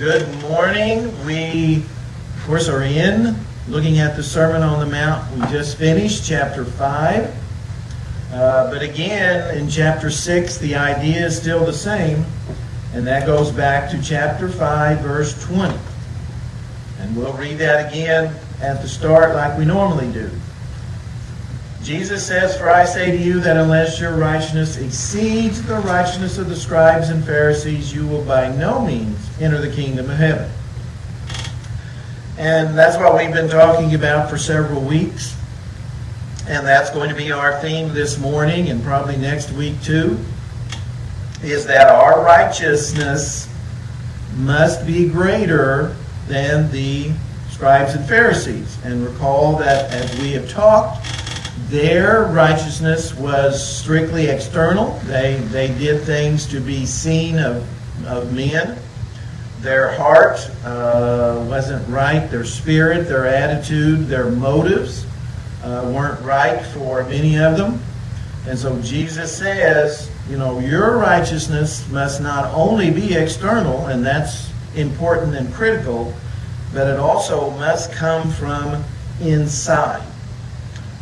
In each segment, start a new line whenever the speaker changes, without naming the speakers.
Good morning. We, of course, are looking at the Sermon on the Mount. We just finished chapter 5. But again, in chapter 6, the idea is still the same. And that goes back to chapter 5, verse 20. And we'll read that again at the start like we normally do. Jesus says, "For I say to you that unless your righteousness exceeds the righteousness of the scribes and Pharisees, you will by no means enter the kingdom of heaven." And that's what we've been talking about for several weeks. And that's going to be our theme this morning and probably next week too, is that our righteousness must be greater than the scribes and Pharisees. And recall that as we have talked, their righteousness was strictly external. They did things to be seen of men. Their heart wasn't right. Their spirit, their attitude, their motives weren't right for many of them. And so Jesus says, your righteousness must not only be external, and that's important and critical, but it also must come from inside.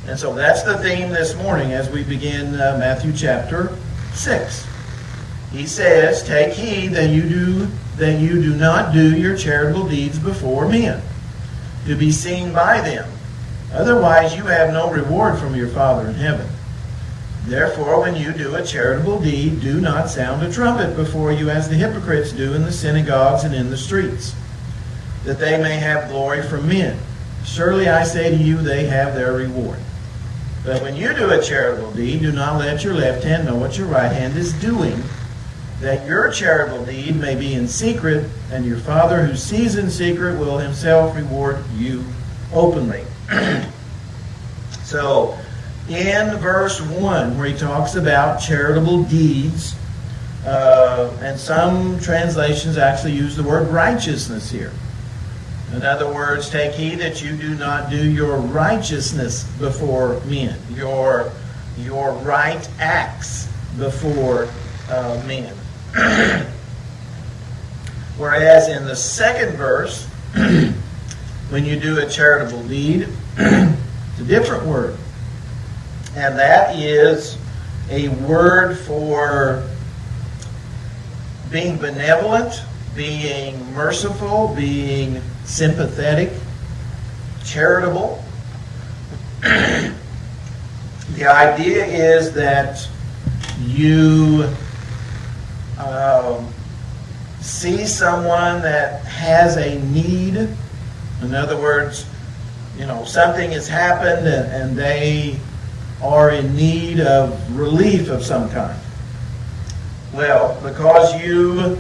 And so that's the theme this morning as we begin Matthew chapter 6. He says, "Take heed that you do not do your charitable deeds before men, to be seen by them. Otherwise you have no reward from your Father in heaven. Therefore, when you do a charitable deed, do not sound a trumpet before you as the hypocrites do in the synagogues and in the streets, that they may have glory from men. Surely I say to you, they have their reward. But when you do a charitable deed, do not let your left hand know what your right hand is doing, that your charitable deed may be in secret, and your Father who sees in secret will himself reward you openly." So, in verse 1, where he talks about charitable deeds, and some translations actually use the word righteousness here. In other words, take heed that you do not do your righteousness before men, your right acts before men. Whereas in the second verse, when you do a charitable deed, it's a different word. And that is a word for being benevolent, being merciful, being sympathetic, charitable. The idea is that you see someone that has a need. In other words, something has happened and they are in need of relief of some kind. Well, because you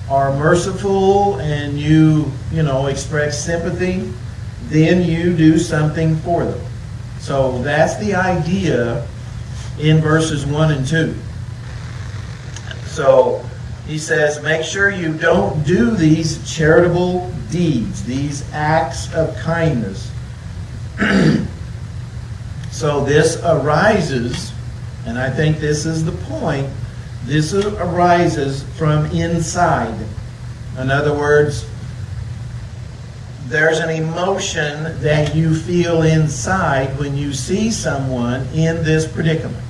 are merciful and you express sympathy, then you do something for them. So that's the idea in verses 1 and 2. So he says, make sure you don't do these charitable deeds, these acts of kindness. So this arises, and I think this is the point, this arises from inside. In other words, there's an emotion that you feel inside when you see someone in this predicament.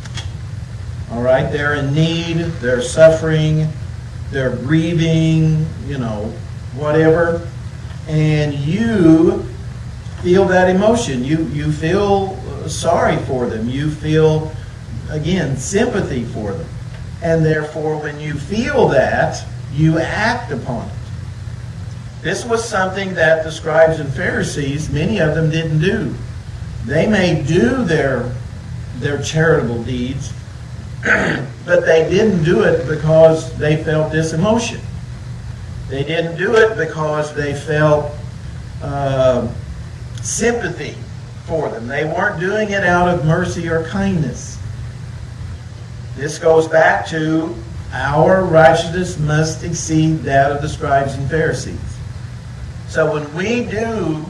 All right, they're in need, they're suffering, they're grieving, whatever. And you feel that emotion. You feel sorry for them. You feel, again, sympathy for them. And therefore, when you feel that, you act upon it. This was something that the scribes and Pharisees, many of them didn't do. They may do their charitable deeds, but they didn't do it because they felt this emotion. They didn't do it because they felt sympathy for them. They weren't doing it out of mercy or kindness. This goes back to our righteousness must exceed that of the scribes and Pharisees. So when we do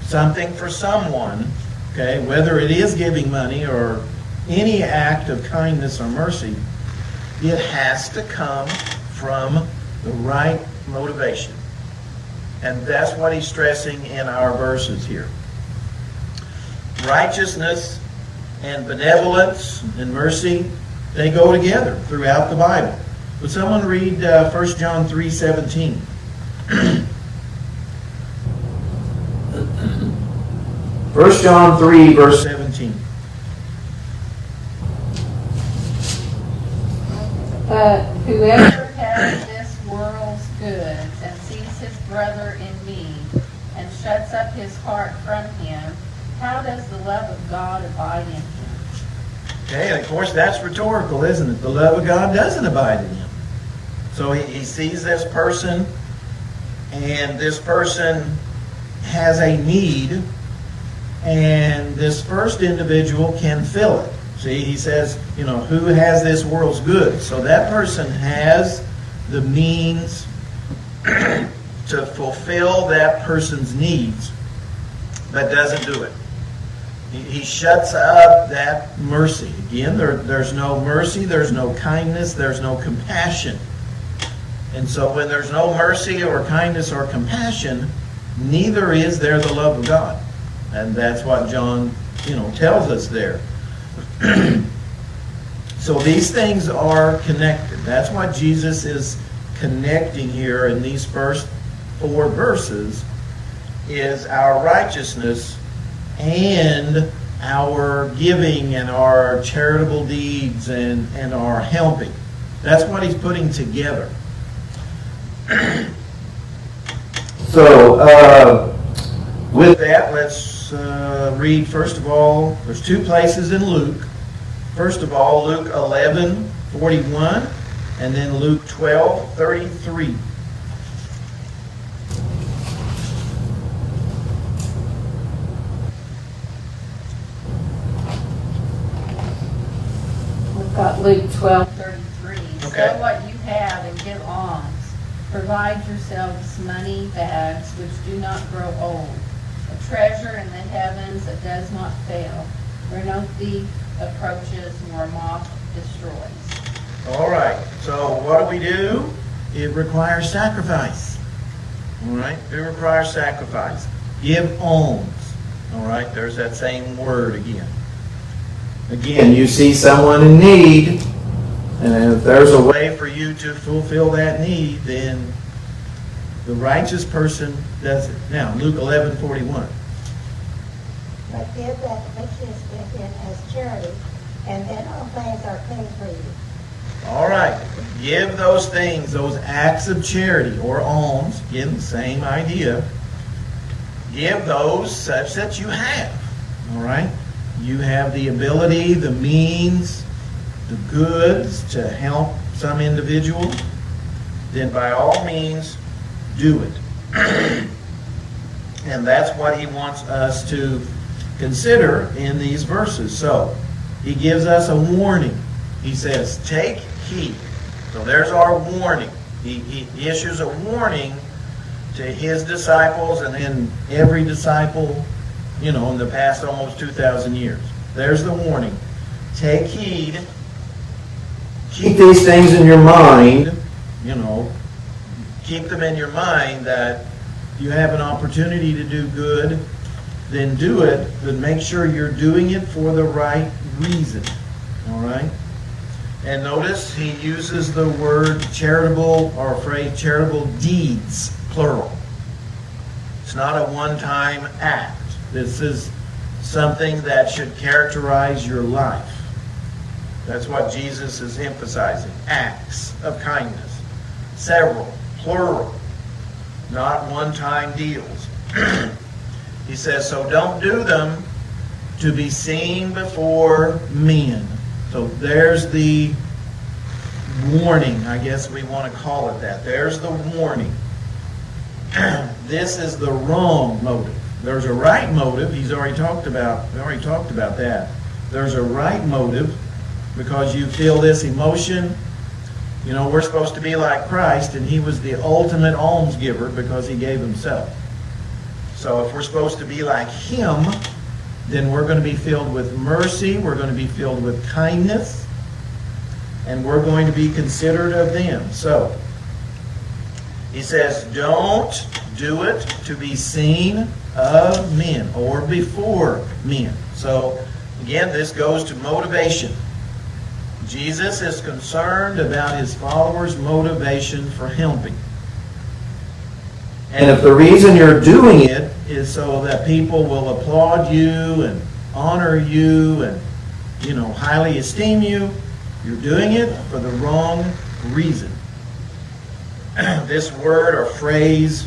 something for someone, okay, whether it is giving money or any act of kindness or mercy, it has to come from the right motivation. And that's what he's stressing in our verses here. Righteousness and benevolence and mercy, they go together throughout the Bible. Would someone read 1 John 3:17? 1 John 3, verse 17.
But whoever has this world's goods and sees his brother in need and shuts up his heart from him, how does the love of God abide in him?
Okay, and of course that's rhetorical, isn't it? The love of God doesn't abide in him. So he sees this person, and this person has a need, and this first individual can fill it. See, he says, who has this world's goods? So that person has the means to fulfill that person's needs, but doesn't do it. He shuts up that mercy. Again, there's no mercy, there's no kindness, there's no compassion. And so when there's no mercy or kindness or compassion, neither is there the love of God. And that's what John, tells us there. So these things are connected. That's what Jesus is connecting here in these first 4 verses, is our righteousness and our giving and our charitable deeds and our helping. That's what he's putting together. So, with that, let's read, first of all, there's 2 places in Luke. First of all, Luke 11:41, and then Luke 12:33.
We've got Luke 12:33.
Okay.
Sell what you have and give alms. Provide yourselves money bags which do not grow old, a treasure in the heavens that does not fail, where no thief approaches nor moth destroys.
All right, so what do? It requires sacrifice. All right, it requires sacrifice. Give alms. All right, there's that same word again. Again, you see someone in need, and if there's a way for you to fulfill that need, then the righteous person does it. Now, Luke 11:41.
But give that which is within as charity, and then all things are clean for you.
All right, give those things, those acts of charity or alms, again, the same idea. Give those such that you have. All right? You have the ability, the means, the goods to help some individual, then by all means, do it. And that's what he wants us to consider in these verses. So, he gives us a warning. He says, take heed. So there's our warning. He issues a warning to his disciples and then every disciple, in the past almost 2,000 years. There's the warning. Take heed. Keep these things in your mind, keep them in your mind that you have an opportunity to do good, then do it, but make sure you're doing it for the right reason. All right? And notice he uses the word charitable, or phrase charitable deeds, plural. It's not a one-time act. This is something that should characterize your life. That's what Jesus is emphasizing. Acts of kindness. Several, plural, not one-time deals. He says, so don't do them to be seen before men. So there's the warning, I guess we want to call it that. There's the warning. This is the wrong motive. There's a right motive. We already talked about that. There's a right motive because you feel this emotion. We're supposed to be like Christ, and he was the ultimate almsgiver because he gave himself. So if we're supposed to be like him, then we're going to be filled with mercy, we're going to be filled with kindness, and we're going to be considerate of them. So, he says, don't do it to be seen of men or before men. So again, this goes to motivation. Jesus is concerned about his followers' motivation for helping. And if the reason you're doing it is so that people will applaud you and honor you and, highly esteem you, you're doing it for the wrong reason. This word or phrase,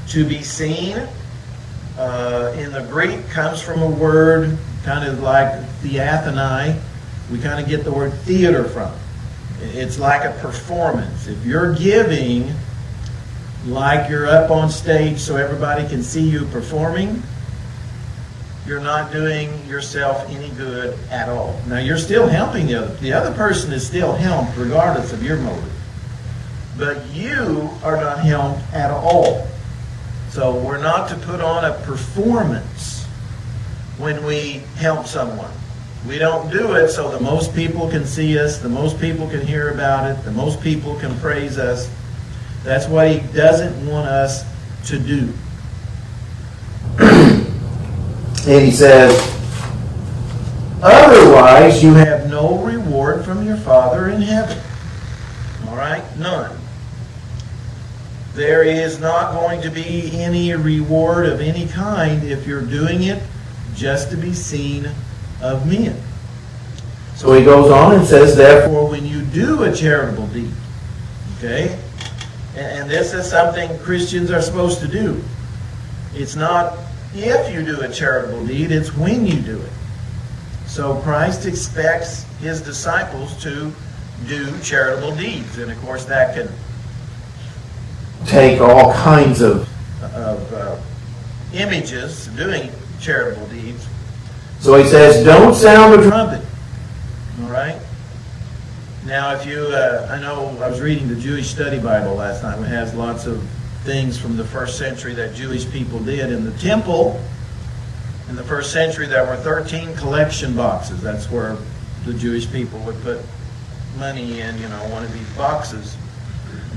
to be seen, in the Greek comes from a word kind of like theathanai. We kind of get the word theater from. It's like a performance. If you're giving like you're up on stage so everybody can see you performing, you're not doing yourself any good at all. Now, you're still helping the other. The other person is still helped regardless of your motive. But you are not helped at all. So we're not to put on a performance when we help someone. We don't do it so the most people can see us, the most people can hear about it, the most people can praise us. That's what he doesn't want us to do. And he says, otherwise you have no reward from your Father in heaven. All right? None. There is not going to be any reward of any kind if you're doing it just to be seen of men. So he goes on and says, therefore, when you do a charitable deed, okay? And this is something Christians are supposed to do. It's not if you do a charitable deed, it's when you do it. So Christ expects his disciples to do charitable deeds. And of course that can take all kinds of images doing charitable deeds. So he says, don't sound a trumpet. All right? Now, if you, I know I was reading the Jewish Study Bible last night. It has lots of things from the first century that Jewish people did. In the temple, in the first century, there were 13 collection boxes. That's where the Jewish people would put money in, one of these boxes.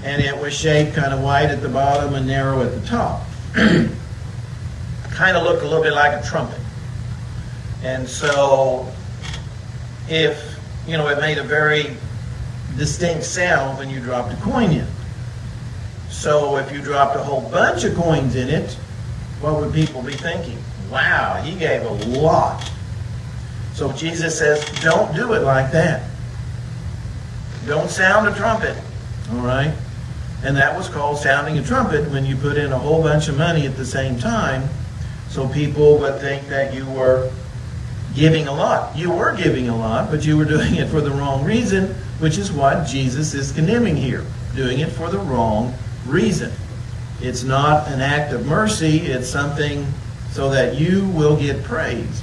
And it was shaped kind of wide at the bottom and narrow at the top. Kind of looked a little bit like a trumpet. And so, if, it made a very distinct sound when you dropped a coin in. So if you dropped a whole bunch of coins in it, what would people be thinking? Wow, he gave a lot. So Jesus says, don't do it like that. Don't sound a trumpet. All right? And that was called sounding a trumpet when you put in a whole bunch of money at the same time, so people would think that you were giving a lot. You were giving a lot, but you were doing it for the wrong reason, which is what Jesus is condemning here. Doing it for the wrong reason. It's not an act of mercy. It's something so that you will get praise.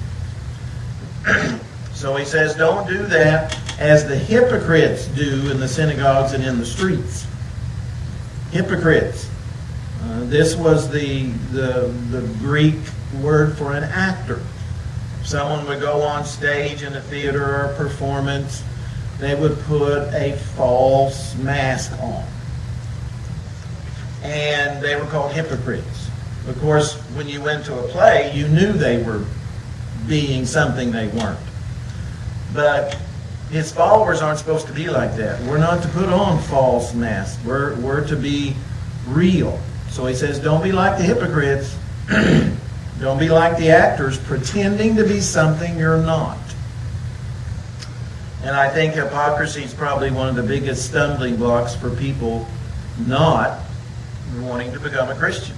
So he says, don't do that as the hypocrites do in the synagogues and in the streets. Hypocrites. This was the Greek word for an actor. Someone would go on stage in a theater or a performance. They would put a false mask on. And they were called hypocrites. Of course, when you went to a play, you knew they were being something they weren't. But his followers aren't supposed to be like that. We're not to put on false masks. We're to be real. So he says, don't be like the hypocrites. Don't be like the actors pretending to be something you're not. And I think hypocrisy is probably one of the biggest stumbling blocks for people not wanting to become a Christian.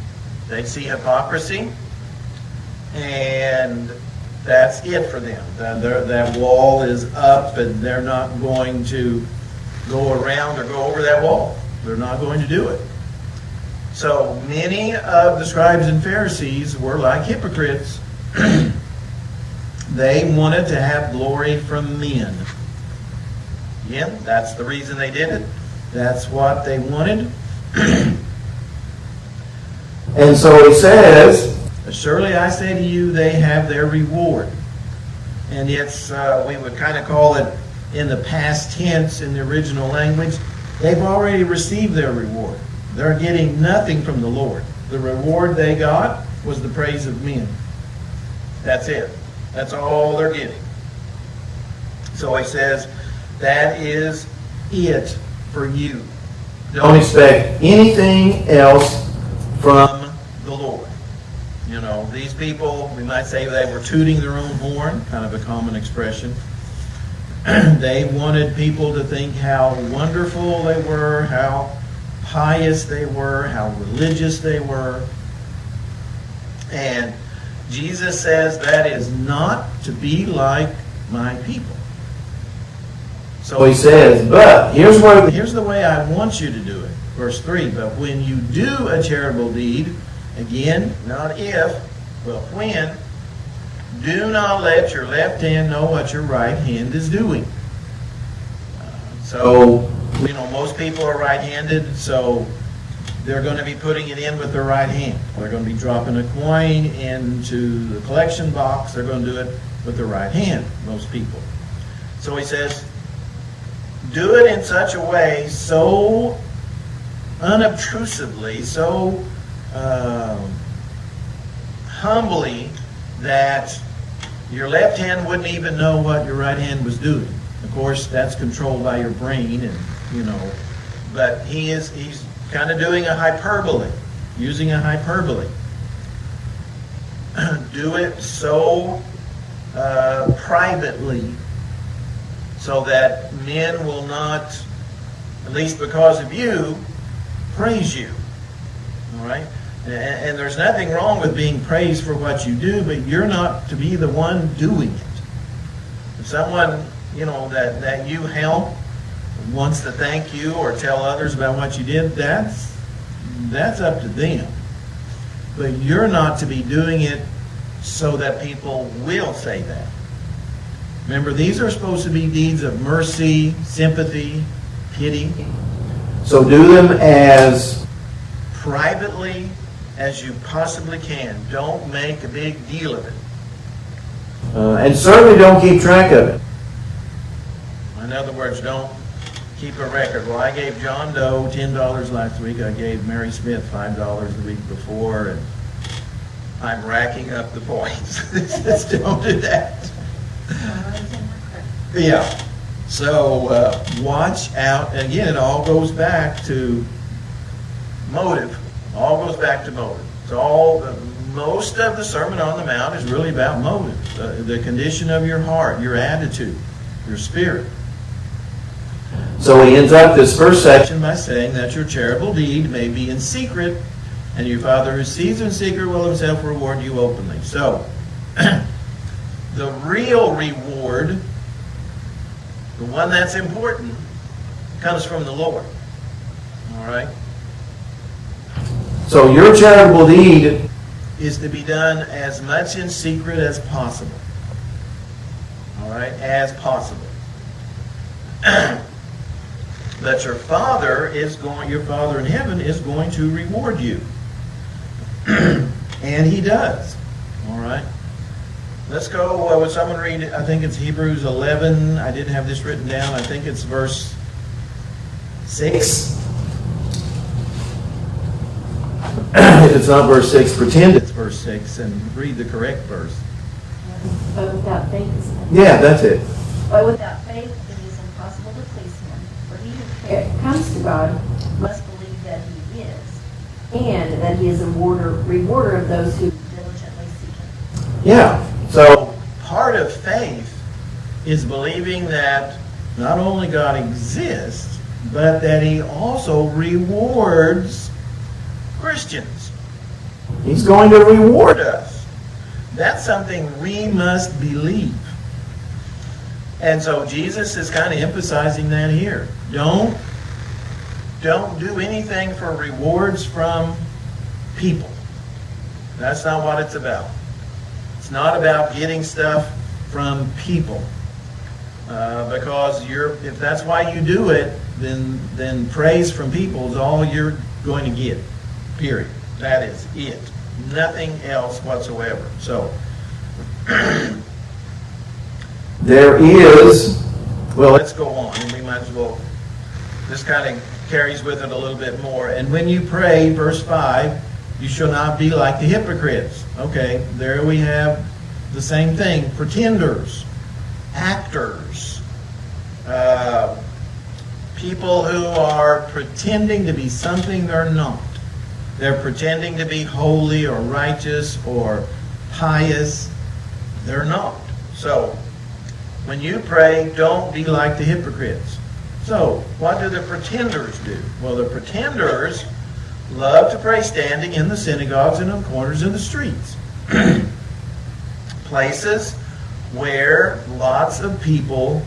They see hypocrisy, and that's it for them. That wall is up, and they're not going to go around or go over that wall. They're not going to do it. So many of the scribes and Pharisees were like hypocrites. They wanted to have glory from men. Again, that's the reason they did it. That's what they wanted. And so he says, surely I say to you, they have their reward. And it's, we would kind of call it in the past tense in the original language, they've already received their reward. They're getting nothing from the Lord. The reward they got was the praise of men. That's it. That's all they're getting. So he says, that is it for you. Don't expect anything else from the Lord. You know, these people, we might say they were tooting their own horn, kind of a common expression. They wanted people to think how wonderful they were, how pious they were, how religious they were. And Jesus says that is not to be like my people. So he says, but here's the way I want you to do it. Verse 3, but when you do a charitable deed, again, not if, but when, do not let your left hand know what your right hand is doing. So, you know, most people are right-handed, so they're going to be putting it in with their right hand. They're going to be dropping a coin into the collection box. They're going to do it with their right hand, most people. So he says, do it in such a way so unobtrusively, so humbly that your left hand wouldn't even know what your right hand was doing. Of course, that's controlled by your brain, and you know. But he's kind of doing a hyperbole, using a hyperbole. Do it so privately, so that men will not, at least because of you, praise you. All right? And there's nothing wrong with being praised for what you do, but you're not to be the one doing it. If someone, you know, that you help wants to thank you or tell others about what you did, that's up to them. But you're not to be doing it so that people will say that. Remember, these are supposed to be deeds of mercy, sympathy, pity. So do them as privately as you possibly can. Don't make a big deal of it. And certainly don't keep track of it. In other words, don't keep a record. Well, I gave John Doe $10 last week. I gave Mary Smith $5 the week before, and I'm racking up the points. Just don't do that. Yeah. So watch out. Again, it all goes back to motive. All goes back to motive. So most of the Sermon on the Mount is really about motive, the condition of your heart, your attitude, your spirit. So he ends up this first section by saying that your charitable deed may be in secret, and your Father who sees in secret will himself reward you openly. So the real reward, the one that's important, comes from the Lord. All right? So your charitable deed is to be done as much in secret as possible. All right? As possible. But your Father in heaven is going to reward you. And he does. All right? Let's go, would someone read it? I think it's Hebrews 11. I didn't have this written down. I think it's verse 6. If it's not verse 6, pretend it's verse 6 and read the correct verse.
But without faith,
Yeah, that's it.
but without faith, it is impossible to please him. For he who comes to God must believe that he is, and that he is a rewarder of those who diligently seek him.
Yeah. So part of faith is believing that not only God exists, but that he also rewards Christians. He's going to reward us. That's something we must believe. And so Jesus is kind of emphasizing that here. Don't do anything for rewards from people. That's not what it's about. It's not about getting stuff from people. Because if that's why you do it, then praise from people is all you're going to get. Period. That is it. Nothing else whatsoever. So, there is, well, let's go on, and we might as well, this kind of carries with it a little bit more. And when you pray, verse 5, You shall not be like the hypocrites. Okay, there we have the same thing. Pretenders, actors, people who are pretending to be something they're not. They're pretending to be holy or righteous or pious. They're not. So, when you pray, don't be like the hypocrites. So, what do the pretenders do? Well, the pretenders love to pray standing in the synagogues and on corners of the streets. Places where lots of people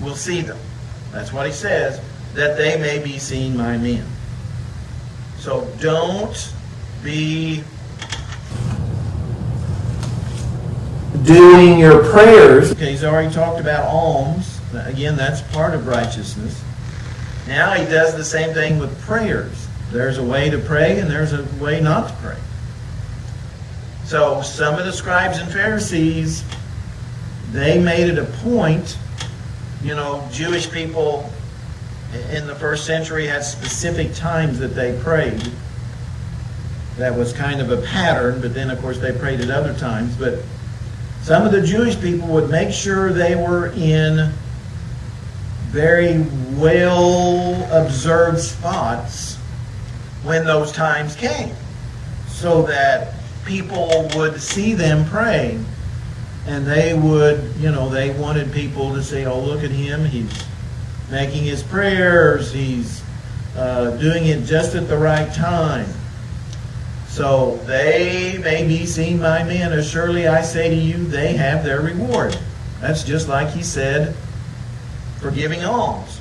will see them. That's what he says, that they may be seen by men. So don't be doing your prayers. Okay, he's already talked about alms. Again, that's part of righteousness. Now he does the same thing with prayers. There's a way to pray and there's a way not to pray. So some of the scribes and Pharisees, they made it a point. You know, Jewish people in the first century had specific times that they prayed. That was kind of a pattern, but then of course they prayed at other times. But some of the Jewish people would make sure they were in very well observed spots when those times came, so that people would see them praying, and they would, you know, they wanted people to say, oh, look at him, he's making his prayers, he's doing it just at the right time. So they may be seen by men, as surely I say to you, they have their reward. That's just like he said for giving alms.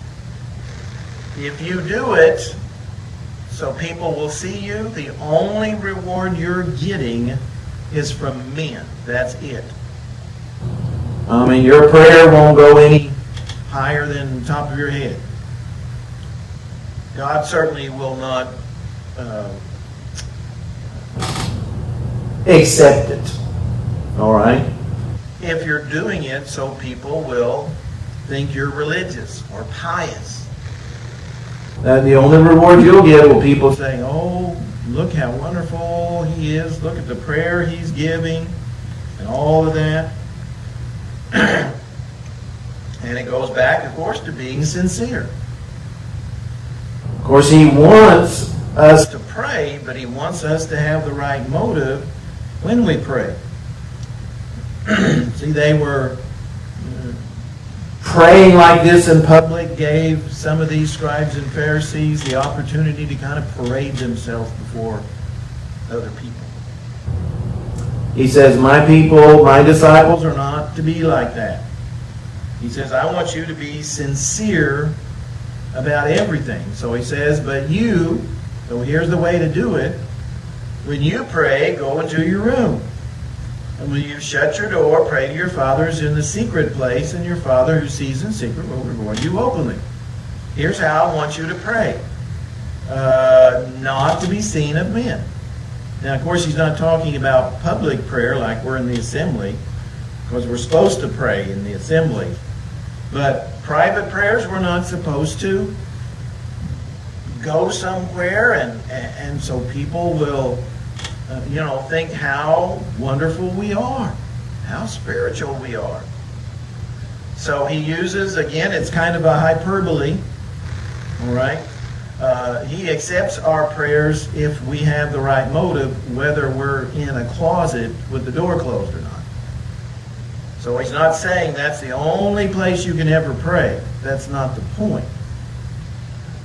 If you do it so people will see you, the only reward you're getting is from men. That's it. I mean, your prayer won't go any higher than the top of your head. God certainly will not accept it. All right? If you're doing it so people will think you're religious or pious. And the only reward you'll get will people saying, oh, look how wonderful he is. Look at the prayer he's giving and all of that. And it goes back, of course, to being sincere. Of course, he wants us to pray, but he wants us to have the right motive when we pray. See, they were praying like this in public, gave some of these scribes and Pharisees the opportunity to kind of parade themselves before other people. He says, my people, my disciples are not to be like that. He says, I want you to be sincere about everything. So he says, but you, so here's the way to do it. When you pray, go into your room. And when you shut your door, pray to your Father who's in the secret place, and your Father who sees in secret will reward you openly. Here's how I want you to pray. Not to be seen of men. Now, of course, he's not talking about public prayer like we're in the assembly, because we're supposed to pray in the assembly. But private prayers, we're not supposed to go somewhere, and so people will think how wonderful we are, how spiritual we are. So he uses, again, it's kind of a hyperbole, all right? He accepts our prayers if we have the right motive, whether we're in a closet with the door closed or not. So he's not saying that's the only place you can ever pray. That's not the point.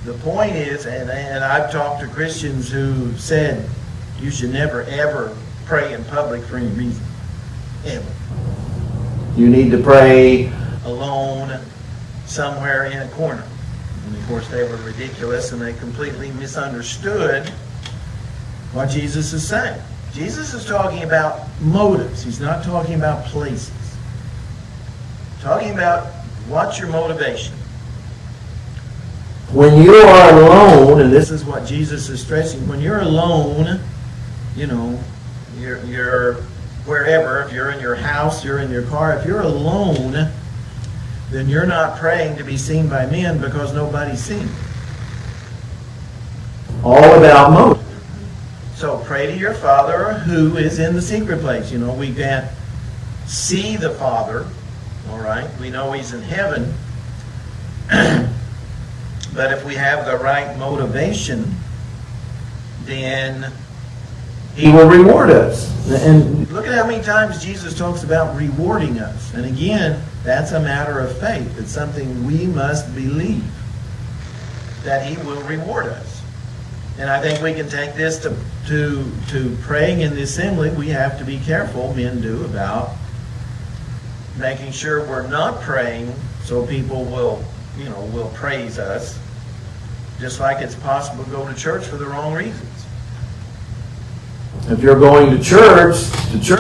The point is, and I've talked to Christians who said, you should never, ever pray in public for any reason. Ever. You need to pray alone somewhere in a corner. And of course they were ridiculous and they completely misunderstood what Jesus is saying. Jesus is talking about motives. He's not talking about places. Talking about what's your motivation. When you are alone, and this is what Jesus is stressing, when you're alone, you're wherever, if you're in your house, you're in your car, if you're alone, then you're not praying to be seen by men because nobody's seen you. All about motive. So pray to your Father who is in the secret place. You know, we can't see the Father, all right? We know He's in heaven. But if we have the right motivation, then He will reward us. And look at how many times Jesus talks about rewarding us. And again, that's a matter of faith. It's something we must believe, that He will reward us. And I think we can take this to praying in the assembly. We have to be careful, men do, about making sure we're not praying so people will praise us. Just like it's possible to go to church for the wrong reasons. If you're going to church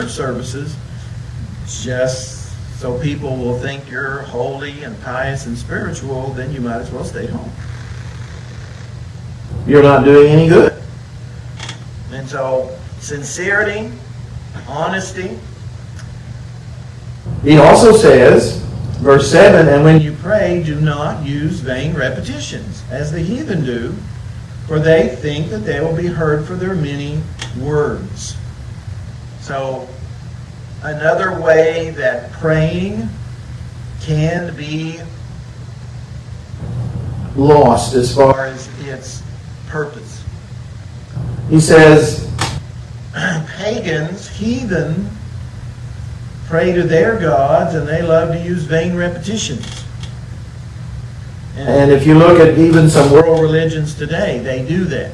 services, just so people will think you're holy and pious and spiritual, then you might as well stay home. You're not doing any good. And so, sincerity, honesty. He also says, verse 7, and when you pray, do not use vain repetitions, as the heathen do, for they think that they will be heard for their many words. So, another way that praying can be lost as far as its purpose. He says, pagans, heathen, pray to their gods, and they love to use vain repetitions. And if you look at even some world religions today, they do that.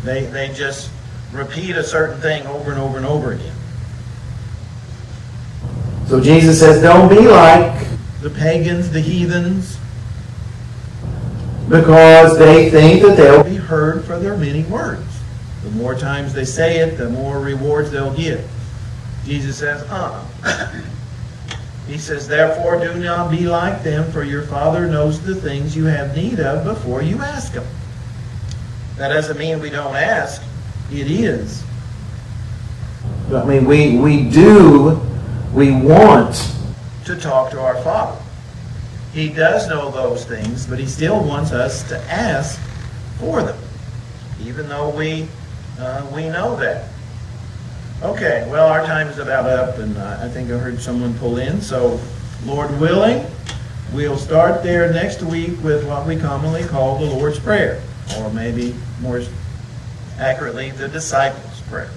They just repeat a certain thing over and over and over again. So Jesus says, don't be like the pagans, the heathens, because they think that they'll be heard for their many words. The more times they say it, the more rewards they'll get. Jesus says, He says, therefore do not be like them, for your Father knows the things you have need of before you ask Him. That doesn't mean we don't ask. It is. I mean, we want to talk to our Father. He does know those things, but He still wants us to ask for them, even though we know that. Okay, well, our time is about up, and I think I heard someone pull in. So, Lord willing, we'll start there next week with what we commonly call the Lord's Prayer, or maybe more accurately, the Disciples' Prayer.